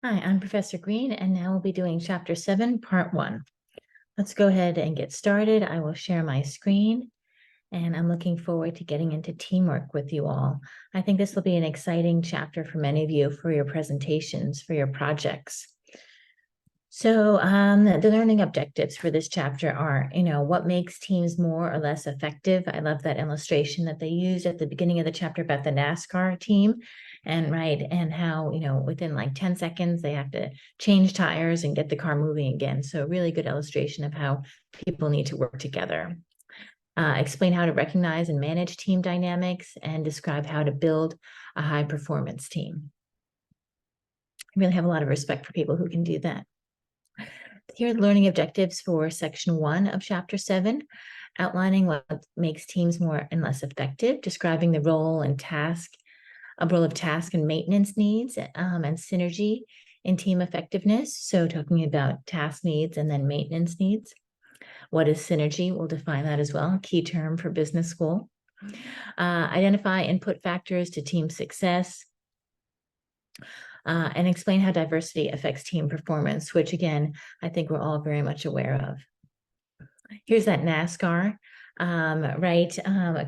Hi, I'm Professor Green, and now we'll be doing Chapter 7, Part 1. Let's go ahead and get started. I will share my screen, and I'm looking forward to getting into teamwork with you all. I think this will be an exciting chapter for many of you for your presentations, for your projects. So the learning objectives for this chapter are, what makes teams more or less effective. I love that illustration that they used at the beginning of the chapter about the NASCAR team and how, within like 10 seconds, they have to change tires and get the car moving again. So a really good illustration of how people need to work together. Explain how to recognize and manage team dynamics and describe how to build a high performance team. I really have a lot of respect for people who can do that. Here are the learning objectives for section 1 of chapter 7, outlining what makes teams more and less effective, describing the role of task and maintenance needs and synergy in team effectiveness. So talking about task needs and then maintenance needs. What is synergy? We'll define that as well, key term for business school. Identify input factors to team success. And explain how diversity affects team performance, which again, I think we're all very much aware of. Here's that NASCAR, right? A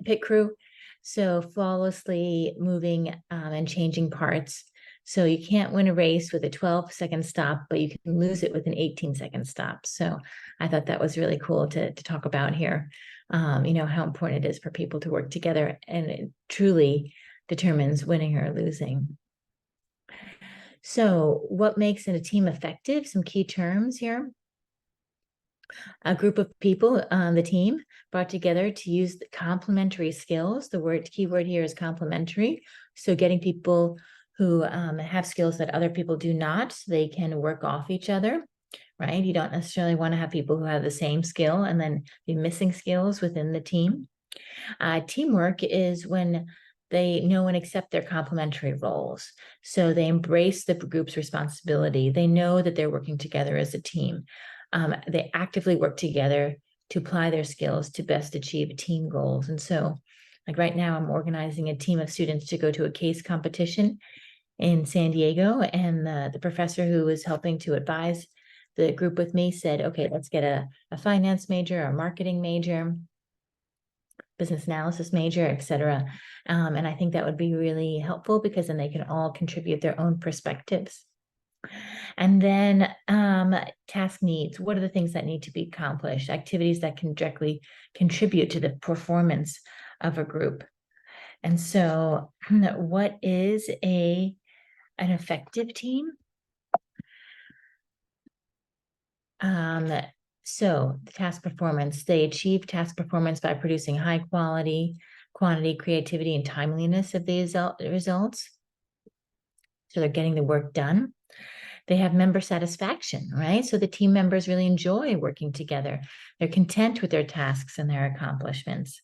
pit crew. So flawlessly moving and changing parts. So you can't win a race with a 12-second stop, but you can lose it with an 18-second stop. So I thought that was really cool to talk about here. How important it is for people to work together, and it truly determines winning or losing. So what makes a team effective? Some key terms here. A group of people on the team brought together to use the complementary skills. The key word here is complementary. So getting people who have skills that other people do not, so they can work off each other, right? You don't necessarily want to have people who have the same skill and then be missing skills within the team. Teamwork is when they know and accept their complementary roles. So they embrace the group's responsibility. They know that they're working together as a team. They actively work together to apply their skills to best achieve team goals. And so, like right now, I'm organizing a team of students to go to a case competition in San Diego. And the professor who was helping to advise the group with me said, okay, let's get a finance major, a marketing major, business analysis major, et cetera. And I think that would be really helpful because then they can all contribute their own perspectives. And then task needs. What are the things that need to be accomplished? Activities that can directly contribute to the performance of a group. And so what is an effective team? So the task performance, they achieve task performance by producing high quality, quantity, creativity, and timeliness of the results. So they're getting the work done. They have member satisfaction, right? So the team members really enjoy working together. They're content with their tasks and their accomplishments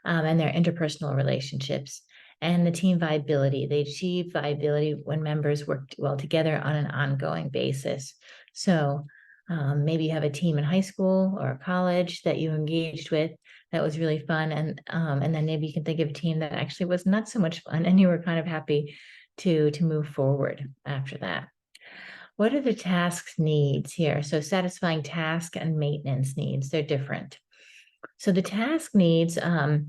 and their interpersonal relationships. And the team viability. They achieve viability when members work well together on an ongoing basis. So maybe you have a team in high school or college that you engaged with that was really fun. And then maybe you can think of a team that actually was not so much fun and you were kind of happy to move forward after that. What are the tasks needs here? So satisfying task and maintenance needs, they're different. So the task needs are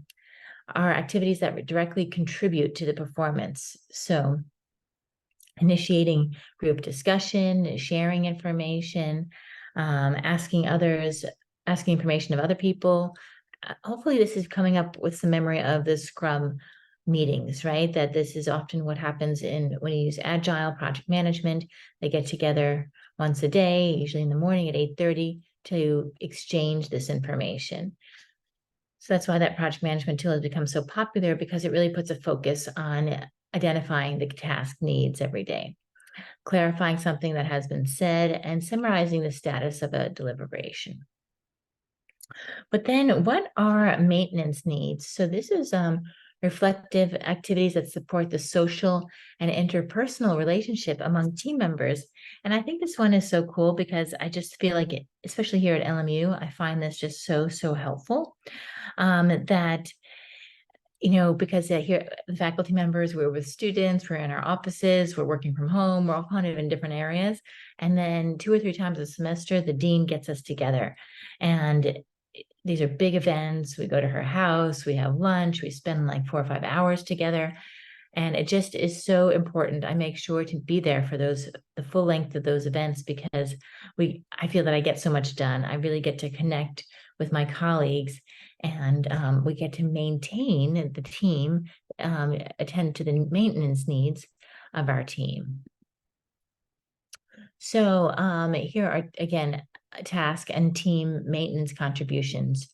activities that directly contribute to the performance. So initiating group discussion, sharing information, asking information of other people. Hopefully this is coming up with some memory of the Scrum meetings, right? That this is often what happens when you use agile project management. They get together once a day, usually in the morning at 8:30, to exchange this information. So that's why that project management tool has become so popular, because it really puts a focus on identifying the task needs every day, clarifying something that has been said, and summarizing the status of a deliberation. But then what are maintenance needs? So this is reflective activities that support the social and interpersonal relationship among team members. And I think this one is so cool because I just feel like it, especially here at LMU, I find this just so helpful, that because here the faculty members, we're with students, we're in our offices, we're working from home, we're all kind of in different areas. And then 2 or 3 times a semester, the dean gets us together. And these are big events. We go to her house, we have lunch, we spend like 4 or 5 hours together. And it just is so important. I make sure to be there for the full length of those events, because I feel that I get so much done. I really get to connect with my colleagues, and we get to maintain the team, attend to the maintenance needs of our team. So here are, again, task and team maintenance contributions.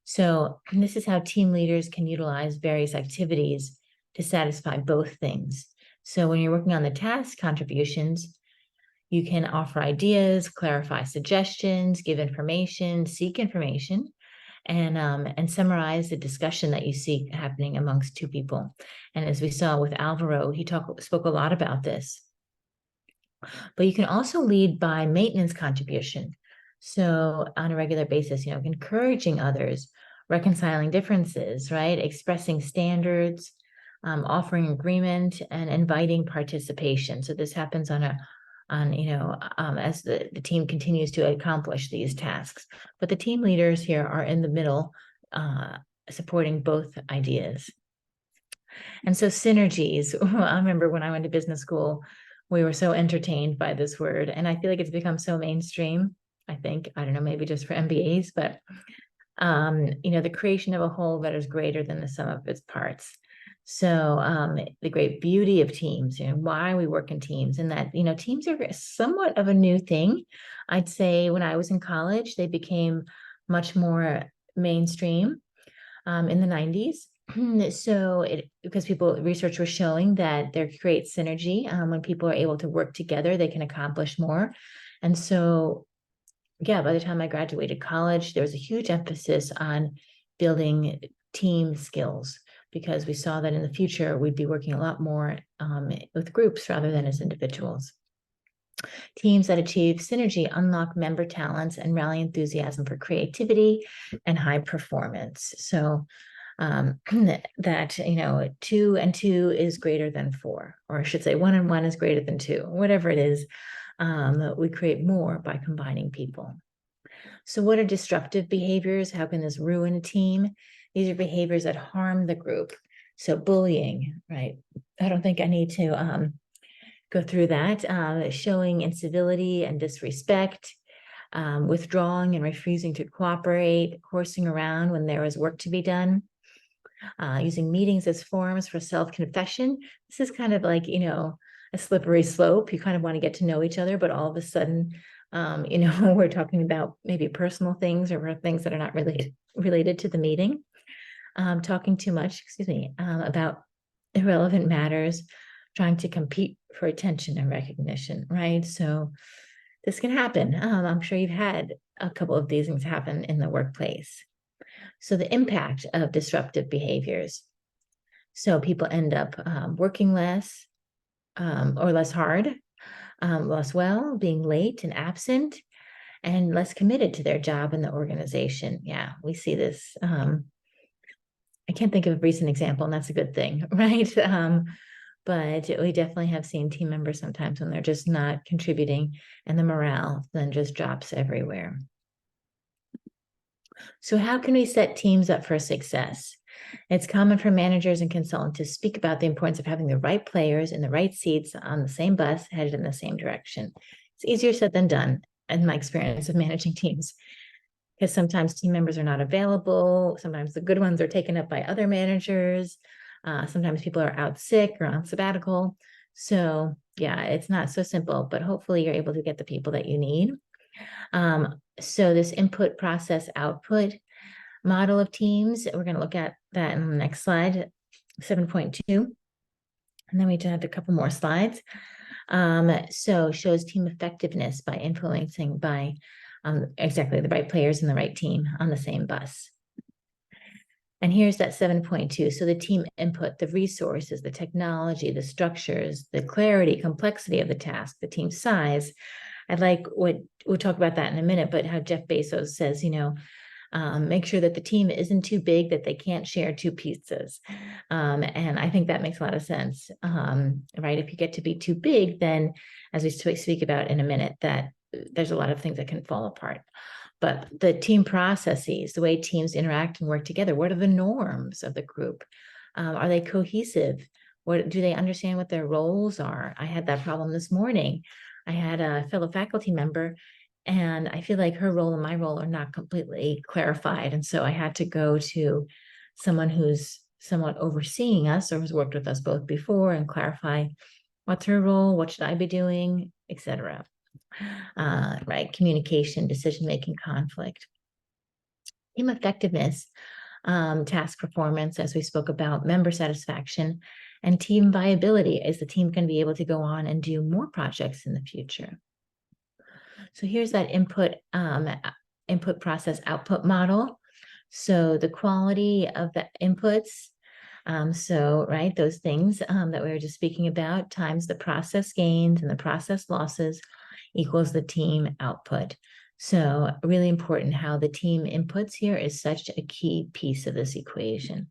So this is how team leaders can utilize various activities to satisfy both things. So when you're working on the task contributions, you can offer ideas, clarify suggestions, give information, seek information, and summarize the discussion that you see happening amongst two people. And as we saw with Alvaro, he spoke a lot about this. But you can also lead by maintenance contribution. So on a regular basis, encouraging others, reconciling differences, right? Expressing standards, offering agreement, and inviting participation. So this happens as the team continues to accomplish these tasks. But the team leaders here are in the middle, supporting both ideas. And so synergies, I remember when I went to business school, we were so entertained by this word, and I feel like it's become so mainstream. I don't know, maybe just for MBAs, but the creation of a whole that is greater than the sum of its parts. So the great beauty of teams, why we work in teams, and that, teams are somewhat of a new thing. I'd say when I was in college, they became much more mainstream in the 90s. So because research was showing that there creates synergy. When people are able to work together, they can accomplish more. And so, yeah, by the time I graduated college, there was a huge emphasis on building team skills, because we saw that in the future, we'd be working a lot more with groups rather than as individuals. Teams that achieve synergy unlock member talents and rally enthusiasm for creativity and high performance. So that 2 and 2 is greater than 4, or I should say 1 and 1 is greater than 2, whatever it is. We create more by combining people. So what are disruptive behaviors? How can this ruin a team? These are behaviors that harm the group. So bullying, right? I don't think I need to go through that. Showing incivility and disrespect, withdrawing and refusing to cooperate, horsing around when there is work to be done. Using meetings as forums for self-confession. This is kind of like, a slippery slope. You kind of want to get to know each other, but all of a sudden, we're talking about maybe personal things or things that are not related to the meeting. Talking too much, about irrelevant matters, trying to compete for attention and recognition, right? So this can happen. I'm sure you've had a couple of these things happen in the workplace. So the impact of disruptive behaviors. So people end up working less or less hard, less well, being late and absent, and less committed to their job in the organization. Yeah, we see this. I can't think of a recent example, and that's a good thing, right? But we definitely have seen team members sometimes when they're just not contributing, and the morale then just drops everywhere. So how can we set teams up for success? It's common for managers and consultants to speak about the importance of having the right players in the right seats on the same bus, headed in the same direction. It's easier said than done, in my experience of managing teams, because sometimes team members are not available. Sometimes the good ones are taken up by other managers. Sometimes people are out sick or on sabbatical. So yeah, it's not so simple, but hopefully you're able to get the people that you need. So this input, process, output model of teams, we're going to look at that in the next slide, 7.2. And then we just have a couple more slides. So shows team effectiveness by influencing by exactly the right players in the right team on the same bus. And here's that 7.2. So the team input, the resources, the technology, the structures, the clarity, complexity of the task, the team size. I'd like we'll talk about that in a minute, but how Jeff Bezos says, Make sure that the team isn't too big that they can't share two pizzas. And I think that makes a lot of sense, right? If you get to be too big, then as we speak about in a minute, that there's a lot of things that can fall apart. But the team processes, the way teams interact and work together, what are the norms of the group? Are they cohesive? What do they understand what their roles are? I had that problem this morning. I had a fellow faculty member, and I feel like her role and my role are not completely clarified. And so I had to go to someone who's somewhat overseeing us or has worked with us both before and clarify what's her role, what should I be doing, etc. Right? Communication, decision-making, conflict. Team effectiveness, task performance, as we spoke about, member satisfaction, and team viability. Is the team going to be able to go on and do more projects in the future? So here's that input process output model. So the quality of the inputs, right, those things that we were just speaking about times the process gains and the process losses equals the team output. So really important how the team inputs here is such a key piece of this equation.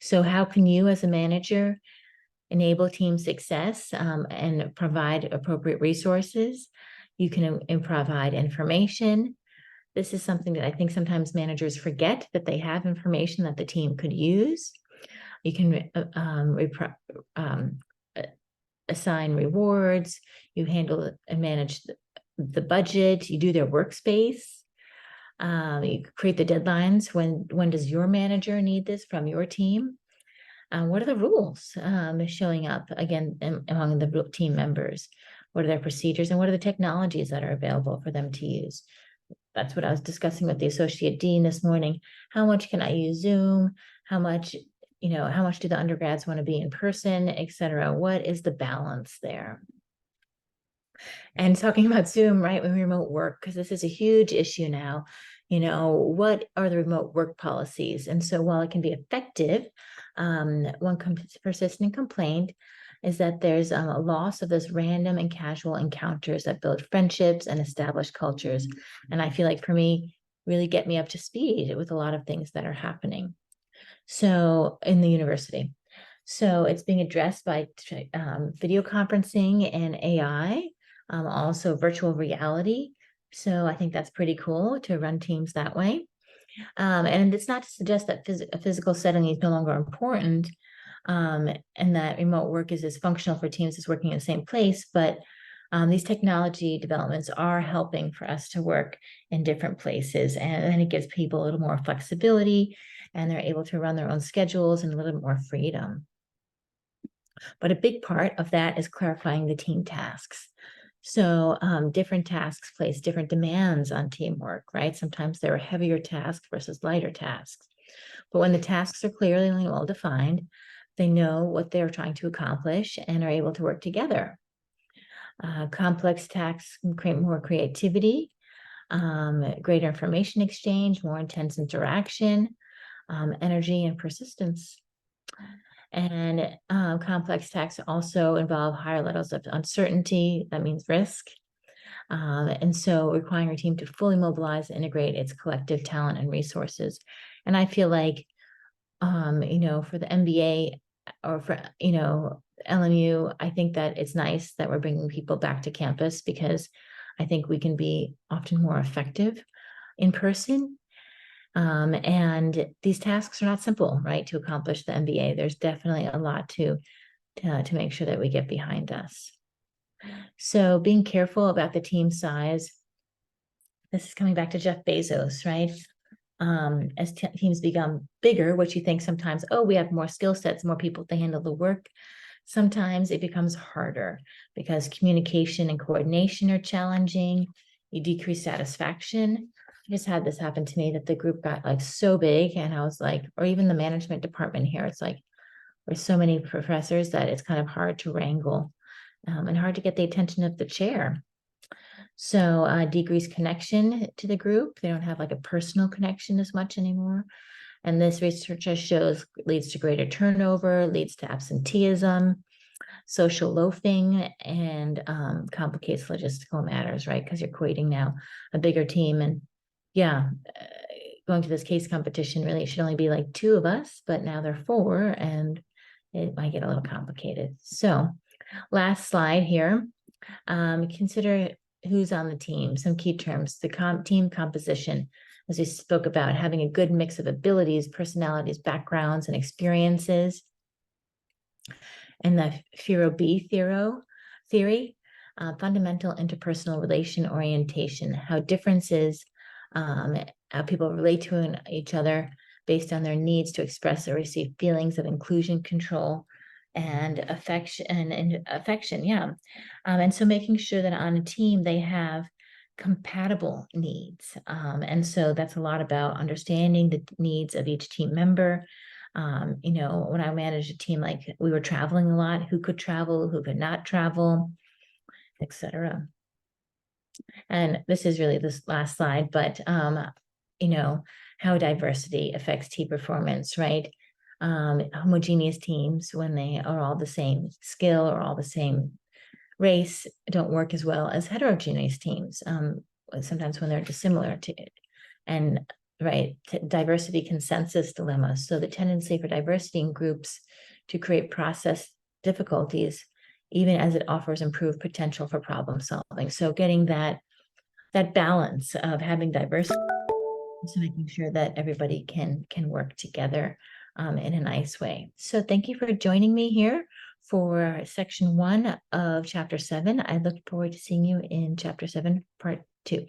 So how can you as a manager enable team success and provide appropriate resources? You can provide information. This is something that I think sometimes managers forget, that they have information that the team could use. You can assign rewards. You handle and manage the budget. You do their workspace. You create the deadlines. When does your manager need this from your team? What are the rules showing up again among the team members? What are their procedures and what are the technologies that are available for them to use? That's what I was discussing with the associate dean this morning. How much can I use Zoom? How much do the undergrads want to be in person, et cetera? What is the balance there? And talking about Zoom, right, when remote work, because this is a huge issue now, what are the remote work policies? And so while it can be effective, one persistent complaint is that there's a loss of those random and casual encounters that build friendships and establish cultures. And I feel like for me, really get me up to speed with a lot of things that are happening. So in the university. So it's being addressed by video conferencing and AI, also virtual reality. So I think that's pretty cool to run teams that way. And it's not to suggest that a physical setting is no longer important, and that remote work is as functional for teams as working in the same place, but these technology developments are helping for us to work in different places, and then it gives people a little more flexibility, and they're able to run their own schedules and a little bit more freedom. But a big part of that is clarifying the team tasks. So different tasks place different demands on teamwork, right? Sometimes there are heavier tasks versus lighter tasks. But when the tasks are clearly and well defined, they know what they're trying to accomplish and are able to work together. Complex tasks can create more creativity, greater information exchange, more intense interaction, energy and persistence. And complex tasks also involve higher levels of uncertainty. That means risk. And so requiring your team to fully mobilize and integrate its collective talent and resources. And I feel like, for the MBA or for, LMU, I think that it's nice that we're bringing people back to campus because I think we can be often more effective in person. And these tasks are not simple, right, to accomplish the MBA. There's definitely a lot to make sure that we get behind us. So being careful about the team size. This is coming back to Jeff Bezos, right? As teams become bigger, which you think sometimes, we have more skill sets, more people to handle the work. Sometimes it becomes harder because communication and coordination are challenging. You decrease satisfaction. I just had this happen to me that the group got like so big, and I was like, or even the management department here, it's like there's so many professors that it's kind of hard to wrangle and hard to get the attention of the chair. So decreased connection to the group. They don't have like a personal connection as much anymore. And this research just shows leads to greater turnover, leads to absenteeism, social loafing, and complicates logistical matters, right? Because you're creating now a bigger team. And going to this case competition, really it should only be like 2 of us, but now there are 4 and it might get a little complicated. So last slide here. Consider who's on the team, some key terms, the team composition, as we spoke about, having a good mix of abilities, personalities, backgrounds, and experiences. And the FIRO-B theory, fundamental interpersonal relation orientation, how differences, how people relate to each other based on their needs to express or receive feelings of inclusion, control, and affection. Yeah. And so making sure that on a team they have compatible needs. And so that's a lot about understanding the needs of each team member. When I managed a team, like we were traveling a lot, who could travel, who could not travel, etc. And this is really this last slide, but how diversity affects team performance, right? Homogeneous teams, when they are all the same skill or all the same race, don't work as well as heterogeneous teams. Sometimes when they're dissimilar to it. And diversity consensus dilemma. So the tendency for diversity in groups to create process difficulties, even as it offers improved potential for problem solving. So getting that balance of having diversity, so making sure that everybody can work together in a nice way. So thank you for joining me here for section 1 of chapter 7. I look forward to seeing you in chapter 7, part 2.